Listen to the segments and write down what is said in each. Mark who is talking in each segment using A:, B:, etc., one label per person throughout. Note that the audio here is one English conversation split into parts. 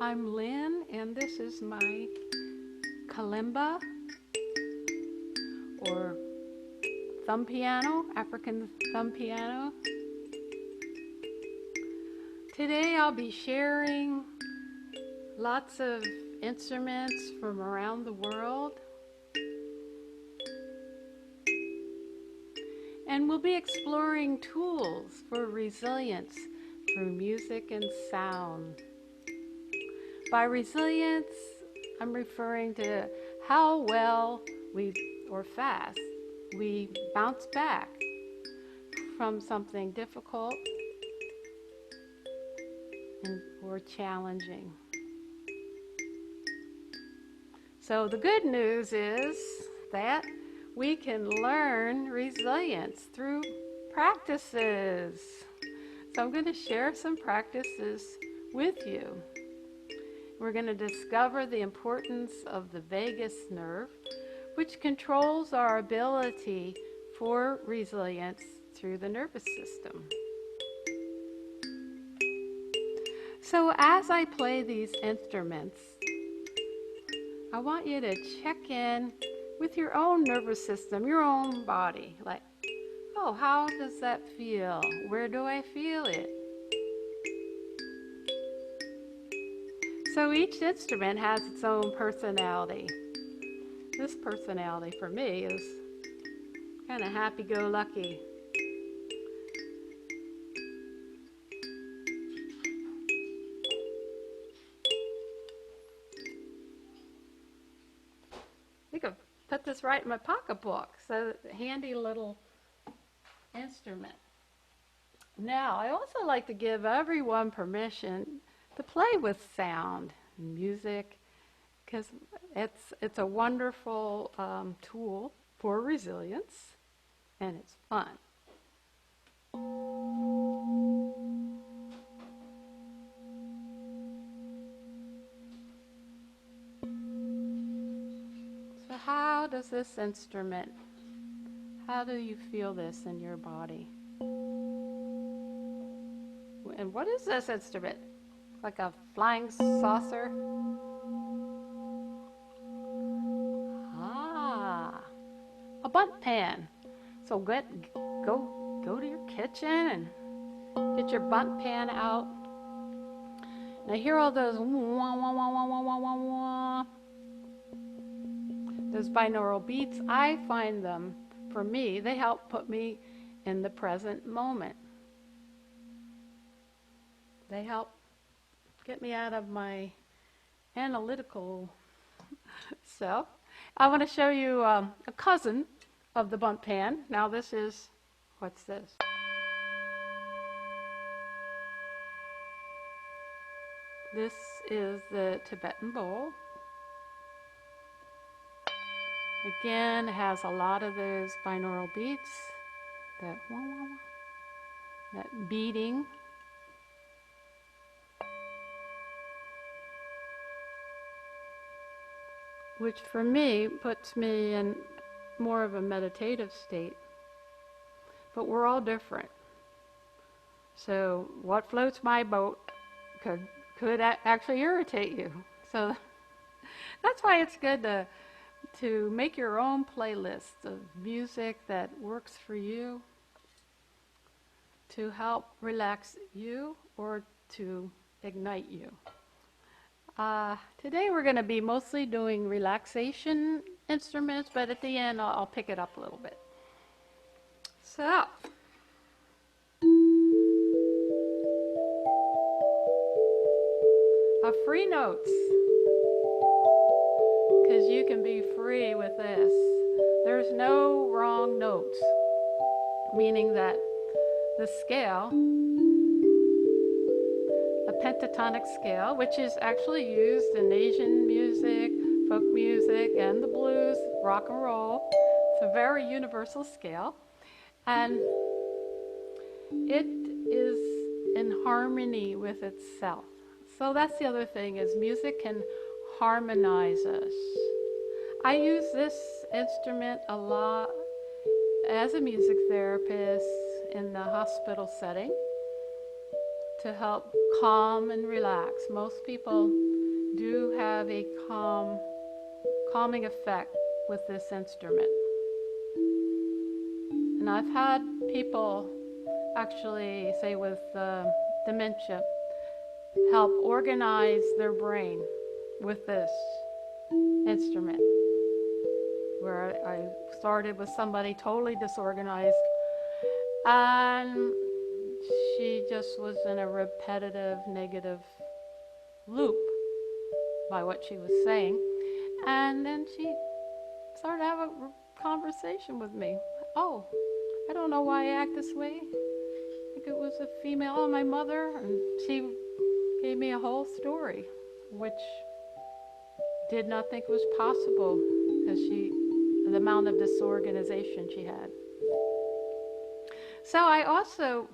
A: I'm Lynn, and this is my Kalimba, or thumb piano, African thumb piano. Today I'll be sharing lots of instruments from around the world, and we'll be exploring tools for resilience through music and sound. By resilience, I'm referring to how well or fast we bounce back from something difficult or challenging. So the good news is that we can learn resilience through practices. So I'm going to share some practices with you. We're going to discover the importance of the vagus nerve, which controls our ability for resilience through the nervous system. So as I play these instruments, I want you to check in with your own nervous system, your own body. Like, oh, how does that feel? Where do I feel it? So each instrument has its own personality. This personality for me is kind of happy-go-lucky. I could put this right in my pocketbook. So handy little instrument. Now, I also like to give everyone permission to play with sound and music, because it's a wonderful tool for resilience, and it's fun. So how does this instrument, how do you feel this in your body? And what is this instrument? Like a flying saucer? Ah, a bunt pan. So go to your kitchen and get your bunt pan out. And I hear all those wah, wah, wah, wah, wah, wah, wah, wah. Those binaural beats, I find them, for me, they help put me in the present moment. They help get me out of my analytical self. I want to show you a cousin of the bunt pan. Now this is, what's this? This is the Tibetan bowl. Again, it has a lot of those binaural beats, that wah, wah, wah, that beating. Which for me puts me in more of a meditative state. But we're all different. So what floats my boat could actually irritate you. So that's why it's good to make your own playlist of music that works for you, to help relax you or to ignite you. Today we're going to be mostly doing relaxation instruments, but at the end I'll pick it up a little bit. So, a Freenotes, because you can be free with this. There's no wrong notes, meaning that the scale, a pentatonic scale, which is actually used in Asian music, folk music, and the blues, rock and roll. It's a very universal scale, and it is in harmony with itself. So that's the other thing, is music can harmonize us. I use this instrument a lot as a music therapist in the hospital setting to help calm and relax. Most people do have a calming effect with this instrument. And I've had people actually, say with dementia, help organize their brain with this instrument. Where I started with somebody totally disorganized, and she just was in a repetitive negative loop by what she was saying. And then she started to have a conversation with me. Oh, I don't know why I act this way. I think it was a female, oh, my mother. And she gave me a whole story, which did not think was possible because the amount of disorganization she had. So I also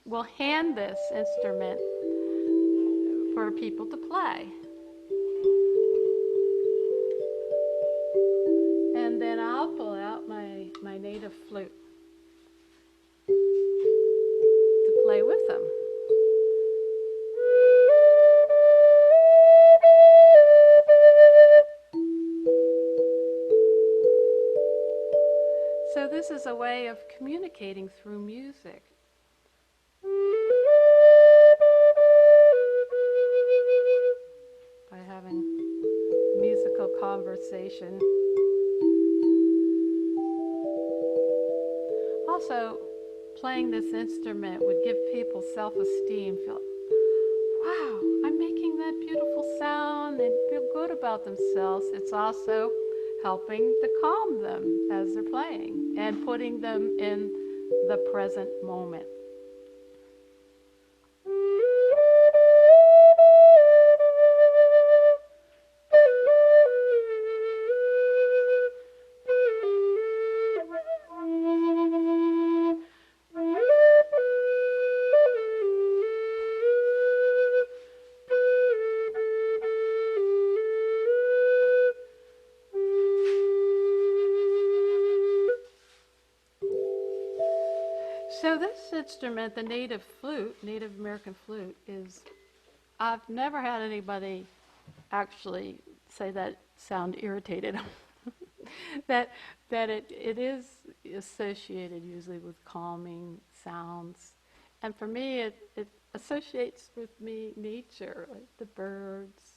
A: will hand this instrument for people to play. And then I'll pull out my native flute to play with them. So this is a way of communicating through music. By having musical conversation. Also, playing this instrument would give people self-esteem. Feel, wow, I'm making that beautiful sound, and feel good about themselves. It's also helping to calm them as they're playing and putting them in the present moment. So this instrument, the native flute, Native American flute, is, I've never had anybody actually say that sound irritated. that it is associated usually with calming sounds. And for me, it associates with me nature, like the birds.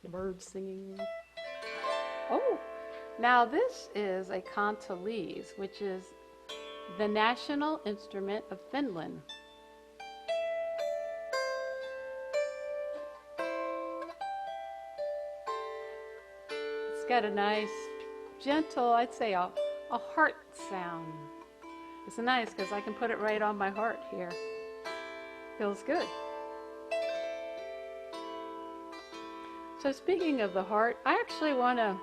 A: The birds singing. Oh! Now this is a Kantalese, which is the national instrument of Finland. It's got a nice, gentle, I'd say a heart sound. It's nice because I can put it right on my heart here. Feels good. So speaking of the heart, I actually want to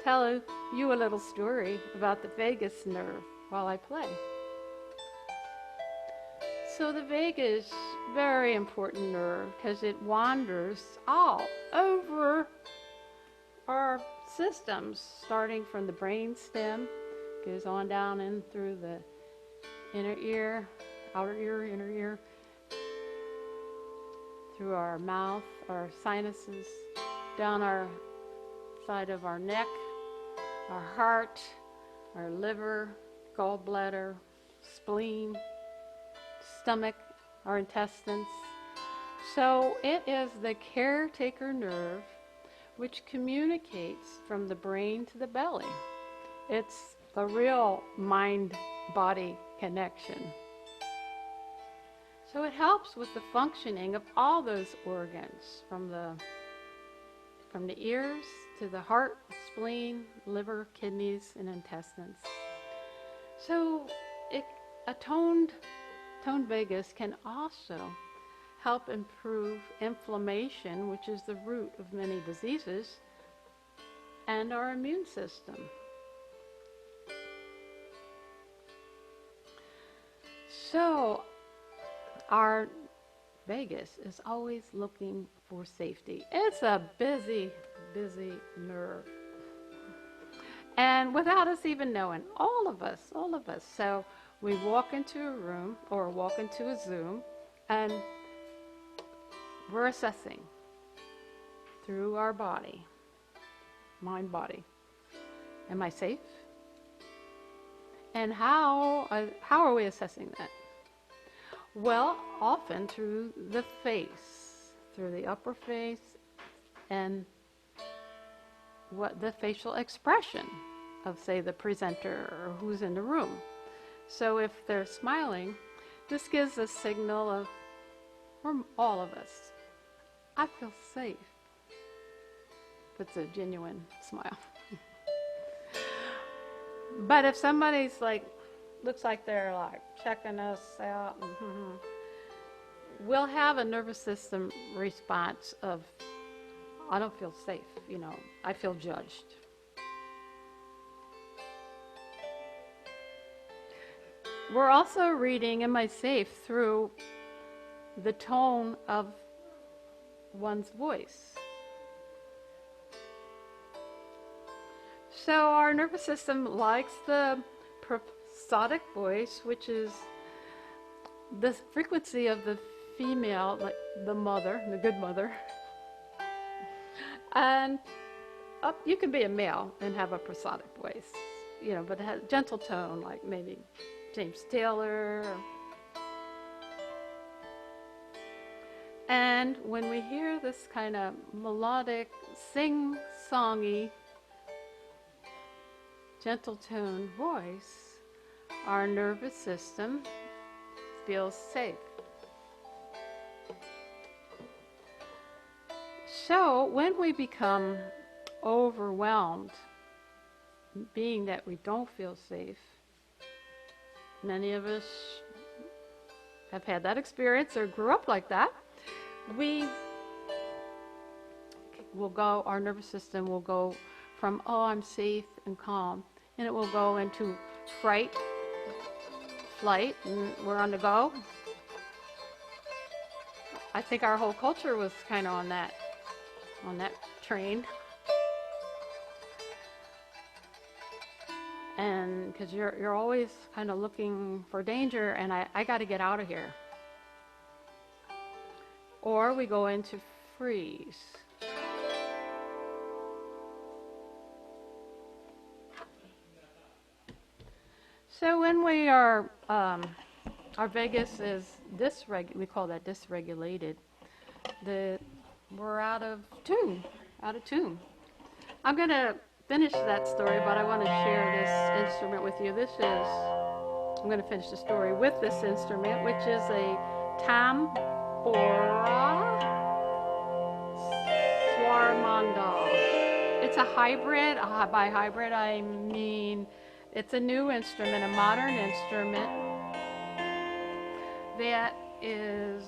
A: tell you a little story about the vagus nerve while I play. So the vagus, very important nerve because it wanders all over our systems, starting from the brain stem, goes on down in through the inner ear, outer ear, inner ear, through our mouth, our sinuses, down our side of our neck, our heart, our liver, gallbladder, spleen, stomach, our intestines. So it is the caretaker nerve which communicates from the brain to the belly. It's the real mind-body connection. So it helps with the functioning of all those organs, from the ears to the heart, spleen, liver, kidneys, and intestines. So a toned vagus can also help improve inflammation, which is the root of many diseases, and our immune system. So our vagus is always looking for safety. It's a busy, busy nerve. And without us even knowing, all of us, all of us. So we walk into a room or walk into a Zoom, and we're assessing through our body, mind, body. Am I safe? And how are we assessing that? Well, often through the face, through the upper face, and what the facial expression of, say, the presenter or who's in the room. So if they're smiling, this gives a signal of, from all of us, I feel safe. It's a genuine smile. But if somebody's like, looks like they're like checking us out, we'll have a nervous system response of, I don't feel safe, you know, I feel judged. We're also reading, am I safe, through the tone of one's voice. So our nervous system likes the prosodic voice, which is the frequency of the female, like the mother, the good mother. And you can be a male and have a prosodic voice, you know, but it has a gentle tone, like maybe James Taylor. And when we hear this kind of melodic, sing-songy, gentle tone voice, our nervous system feels safe. So when we become overwhelmed, being that we don't feel safe, many of us have had that experience or grew up like that, we will go, our nervous system will go from, oh, I'm safe and calm, and it will go into fright, flight, and we're on the go. I think our whole culture was kind of on that train. And because you're always kind of looking for danger, and I got to get out of here. Or we go into freeze. So when we are, our vagus is we call that dysregulated. We're out of tune. I'm going to finish that story, but I want to share this instrument with you. I'm going to finish the story with this instrument, which is a Tampura SwarMandal. It's a hybrid. By hybrid, I mean it's a new instrument, a modern instrument that is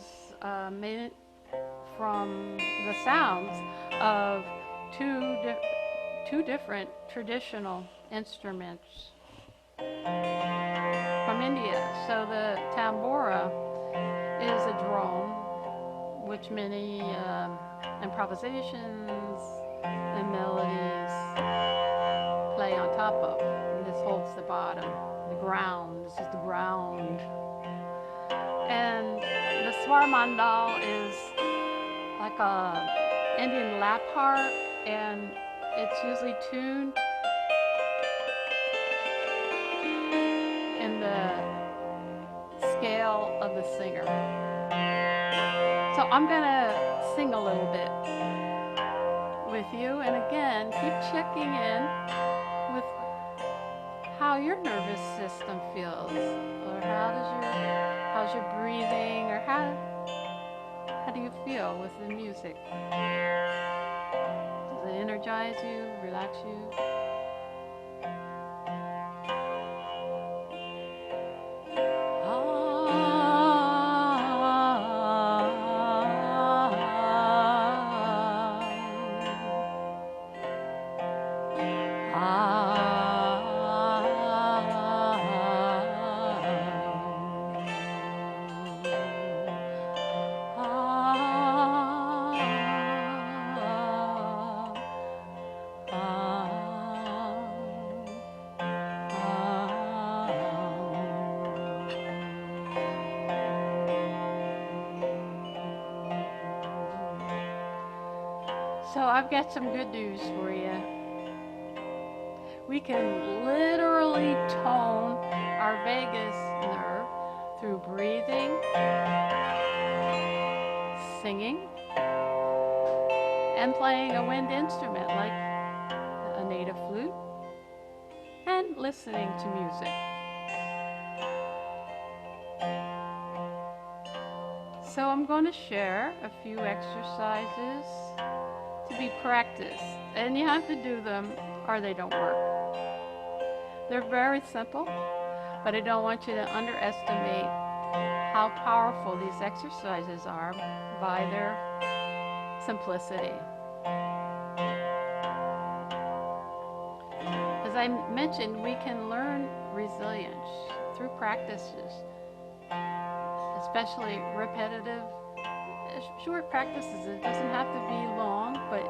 A: made from the sounds of two different traditional instruments from India. So the Tampura is a drone, which many improvisations and melodies play on top of. And this holds the bottom, the ground. This is the ground. And the SwarMandal is like a Indian lap harp, and it's usually tuned in the scale of the singer. So I'm gonna sing a little bit with you, and again, keep checking in with how your nervous system feels, or how's your breathing, or how do you feel with the music? Does it energize you, relax you? So I've got some good news for you. We can literally tone our vagus nerve through breathing, singing, and playing a wind instrument like a native flute, and listening to music. So I'm going to share a few exercises to be practiced, and you have to do them or they don't work. They're very simple, but I don't want you to underestimate how powerful these exercises are by their simplicity. As I mentioned, we can learn resilience through practices, especially repetitive, short practices. It doesn't have to be long, but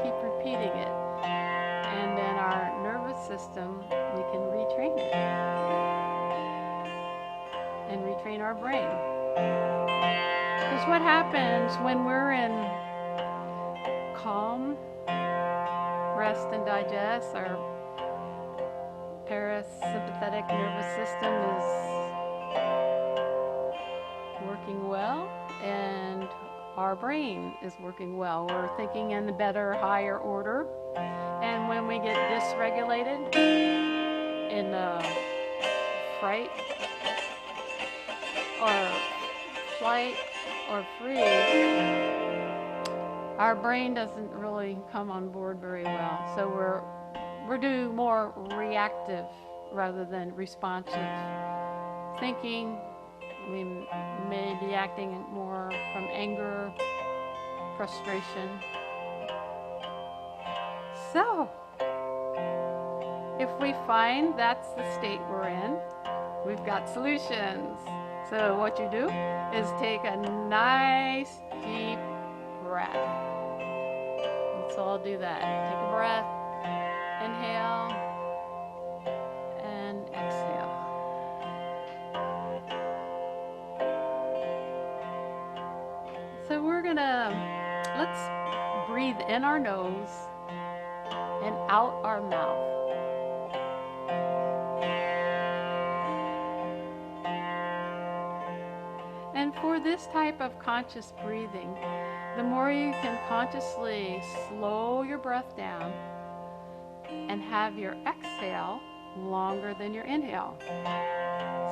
A: keep repeating it. And then our nervous system, we can retrain it and retrain our brain. Because what happens when we're in calm, rest and digest, our parasympathetic nervous system is working well, and our brain is working well. We're thinking in the better, higher order. And when we get dysregulated in fright or flight or freeze, our brain doesn't really come on board very well. So we're doing more reactive rather than responsive thinking. We may be acting more from anger, frustration. So, if we find that's the state we're in, we've got solutions. So what you do is take a nice deep breath. Let's all do that. Take a breath, inhale, and exhale. So let's breathe in our nose and out our mouth. And for this type of conscious breathing, the more you can consciously slow your breath down and have your exhale longer than your inhale.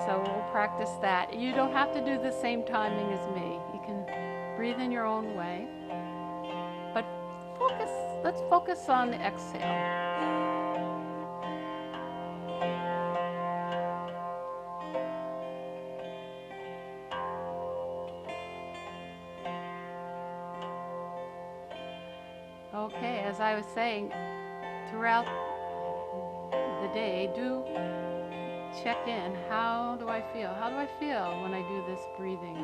A: So we'll practice that. You don't have to do the same timing as me. You can breathe in your own way. But let's focus on the exhale. Okay, as I was saying, throughout the day, do check in. How do I feel? How do I feel when I do this breathing?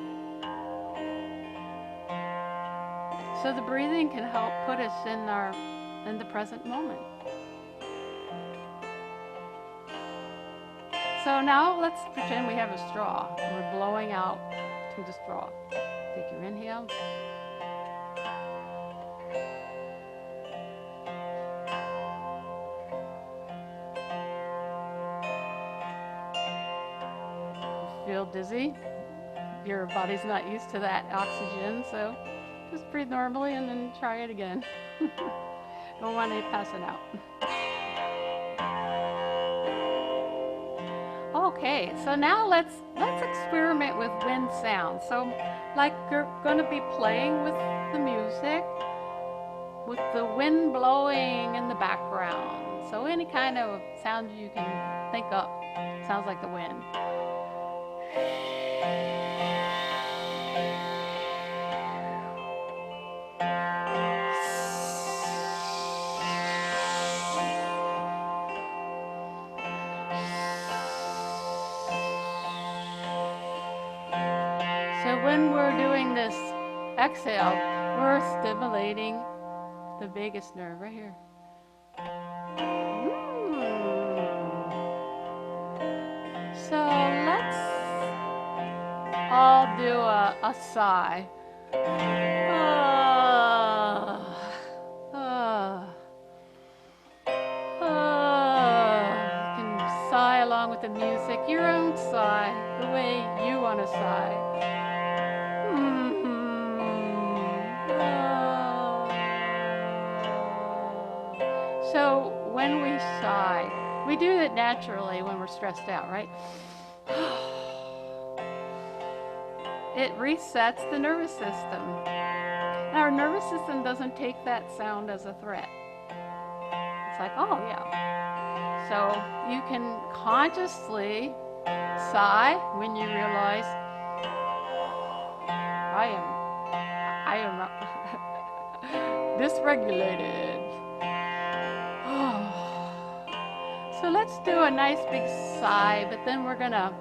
A: So the breathing can help put us in the present moment. So now let's pretend we have a straw. We're blowing out through the straw. Take your inhale. Feel dizzy? Your body's not used to that oxygen, so just breathe normally and then try it again. Don't want to pass it out. Okay, so now let's experiment with wind sounds. So like you're going to be playing with the music with the wind blowing in the background. So any kind of sound you can think up sounds like the wind. So when we're doing this exhale, we're stimulating the vagus nerve right here. So let's all do a sigh. with the music, your own sigh, the way you want to sigh. So when we sigh, we do it naturally when we're stressed out, right? It resets the nervous system. Our nervous system doesn't take that sound as a threat. It's like, oh yeah. So you can consciously sigh when you realize I am dysregulated. So let's do a nice big sigh, but then we're gonna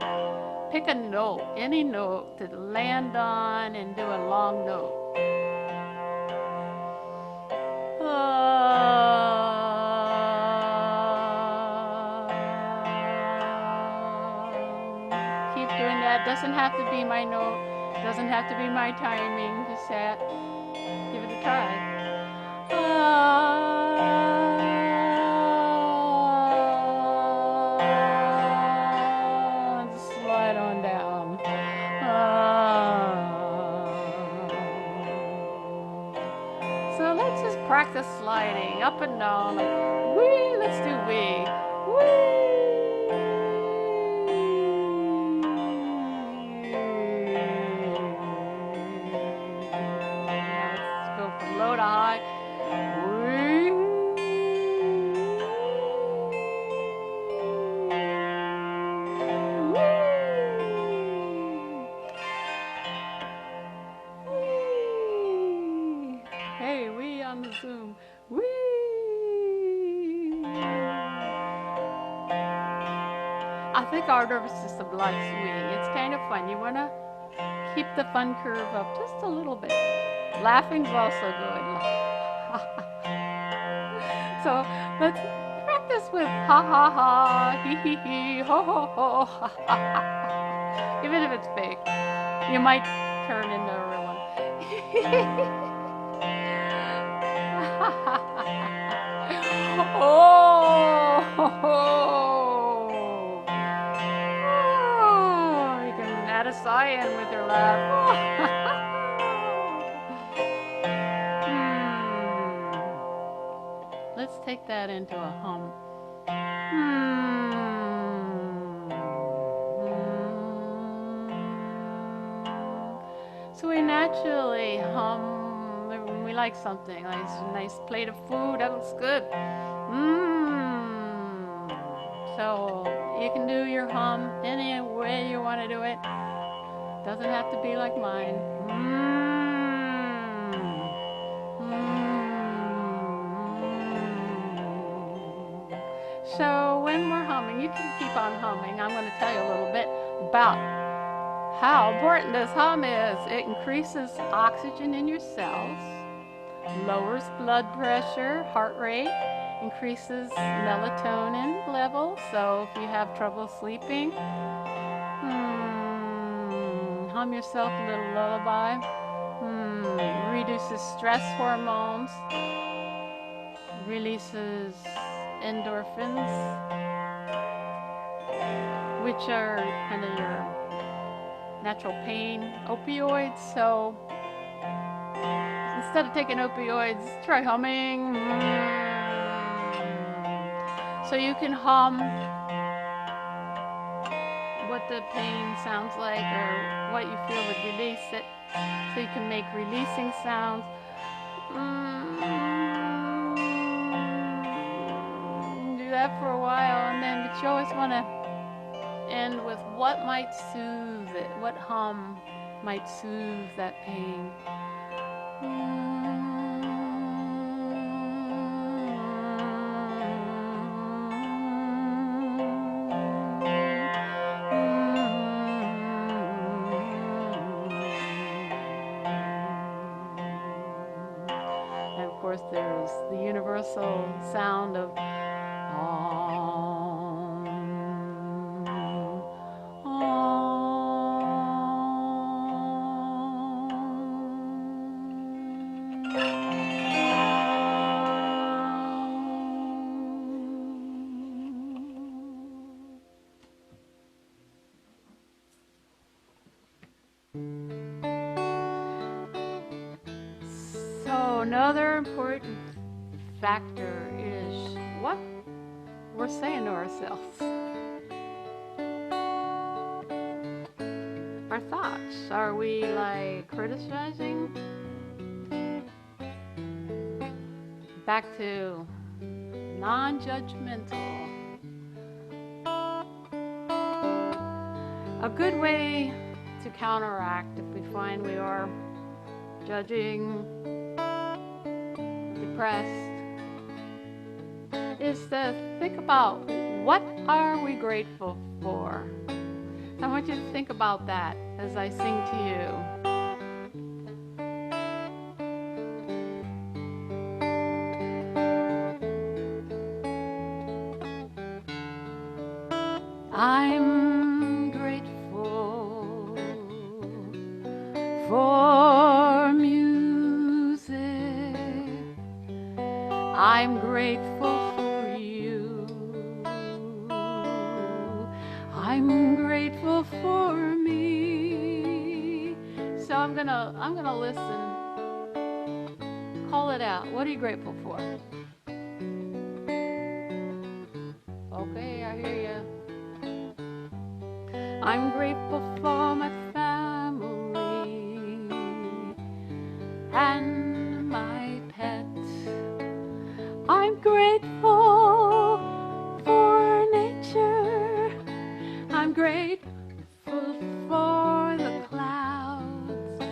A: pick a note, any note to land on and do a long note. Keep doing that. Doesn't have to be my note. Doesn't have to be my timing. Just say it. Give it a try. Slide on down. So let's just practice sliding up and down. Like, wee, let's do wee. Wee. Let's go from low to high. Wee. Hey, we on the Zoom. Wee! I think our nervous system likes wee. It's kind of fun. You want to keep the fun curve up just a little bit. Laughing's also good. So let's practice with ha ha ha, hee hee hee, ho ho ho, ha ha ha. Even if it's fake, you might turn into a real one. Oh, you can add a sigh in with your laugh. Let's take that into a hum. So we naturally hum when we like something, like a nice plate of food, that looks good. So you can do your hum any way you want to do it. Doesn't have to be like mine. So when we're humming, you can keep on humming. I'm going to tell you a little bit about how important this hum is. It increases oxygen in your cells, lowers blood pressure, heart rate, increases melatonin level. So if you have trouble sleeping, hum yourself a little lullaby. Reduces stress hormones, releases endorphins, which are kind of your natural pain opioids. So instead of taking opioids, try humming. So you can hum what the pain sounds like or what you feel would release it. So you can make releasing sounds. Do that for a while, and then but you always want to end with what might soothe it, what hum might soothe that pain. And of course there's the universal sound of factor is what we're saying to ourselves. Our thoughts. Are we like criticizing? Back to non-judgmental. A good way to counteract if we find we are judging, depressed, is to think about what are we grateful for. I want you to think about that as I sing to you. I'm grateful for music. I'm grateful for you. I'm grateful for me. So I'm gonna listen. Call it out. What are you grateful for? Okay, I hear you. I'm grateful for my family and my pets. I'm grateful for nature. I'm grateful for the clouds.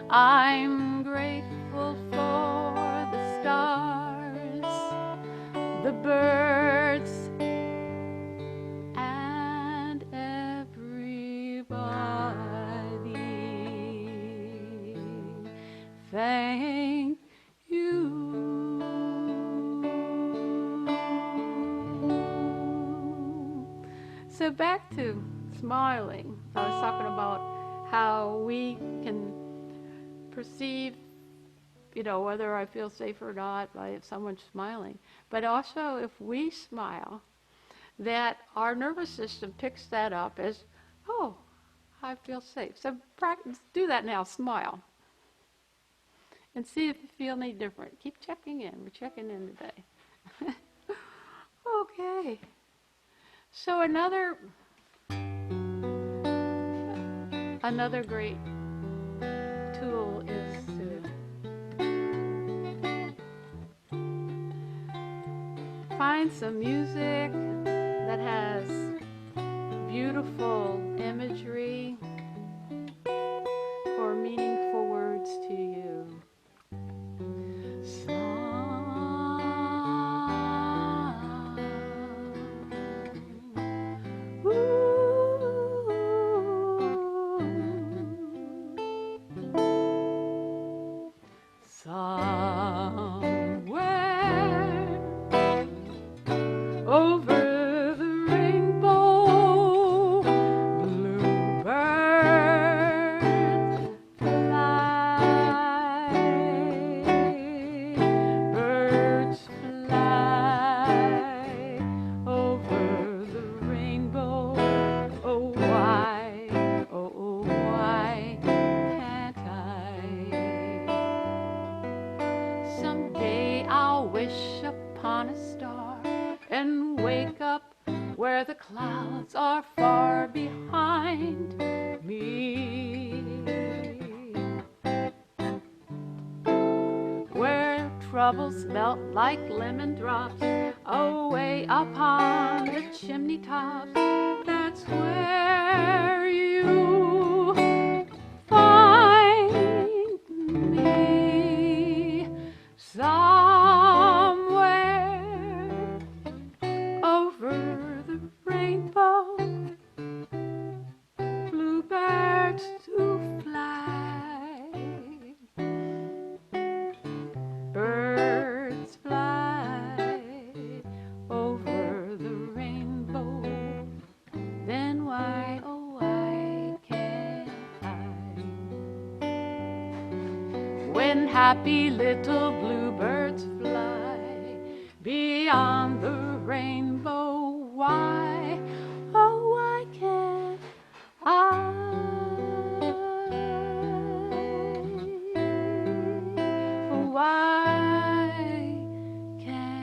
A: I'm grateful for the stars, the birds, and everybody. Thank you. So back to smiling. I was talking about how we can perceive, whether I feel safe or not by if someone's smiling. But also if we smile, that our nervous system picks that up as, oh, I feel safe. So practice, do that now, smile. And see if you feel any different. Keep checking in. We're checking in today. Okay. So another great tool is to find some music that has beautiful imagery or meaningful words to you. Somewhere over the rainbow, bluebirds fly. Birds fly over the rainbow. Oh, why can't I? Someday I'll wish upon a star and wake up where the clouds are far behind me, where troubles melt like lemon drops away upon the chimney tops. That's where you find me. Somewhere over the rainbow, bluebirds do fly. Birds fly over the rainbow. Then why, oh why can't I? When happy little bluebirds fly beyond the rainbow, why, oh why can't I? Why can't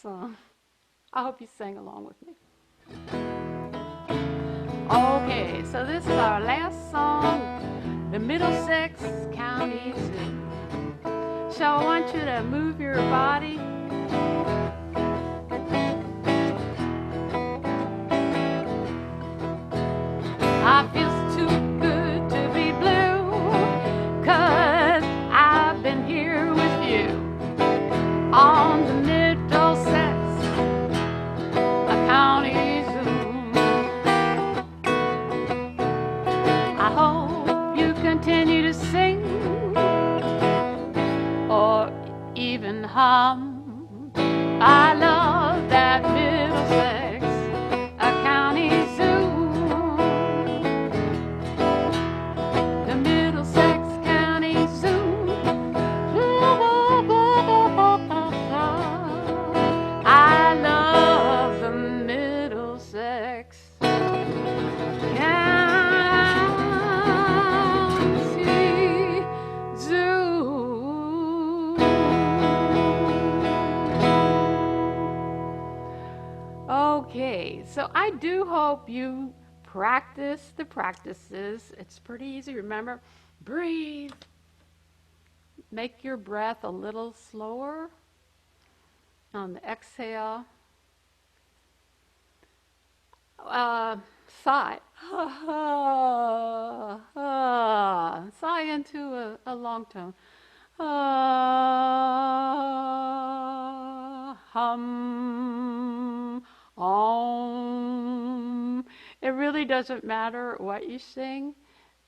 A: song. I hope you sang along with me. Okay, so this is our last song, the Middlesex County Zoo. So I want you to move your body. I feel too good to be blue, 'cause I've been here with you on the Middlesex County Zoo. I hope you continue to sing or even hum. I love that Middlesex County Zoo. The Middlesex County Zoo. I love the Middlesex County Zoo. Okay, so I do hope you practice the practices. It's pretty easy. Remember, breathe. Make your breath a little slower on the exhale. Sigh. Sigh into a long tone. Hum. Om. It really doesn't matter what you sing,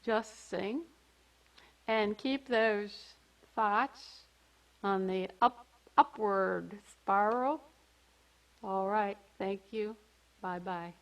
A: just sing. And keep those thoughts on the upward spiral. All right, thank you. Bye-bye.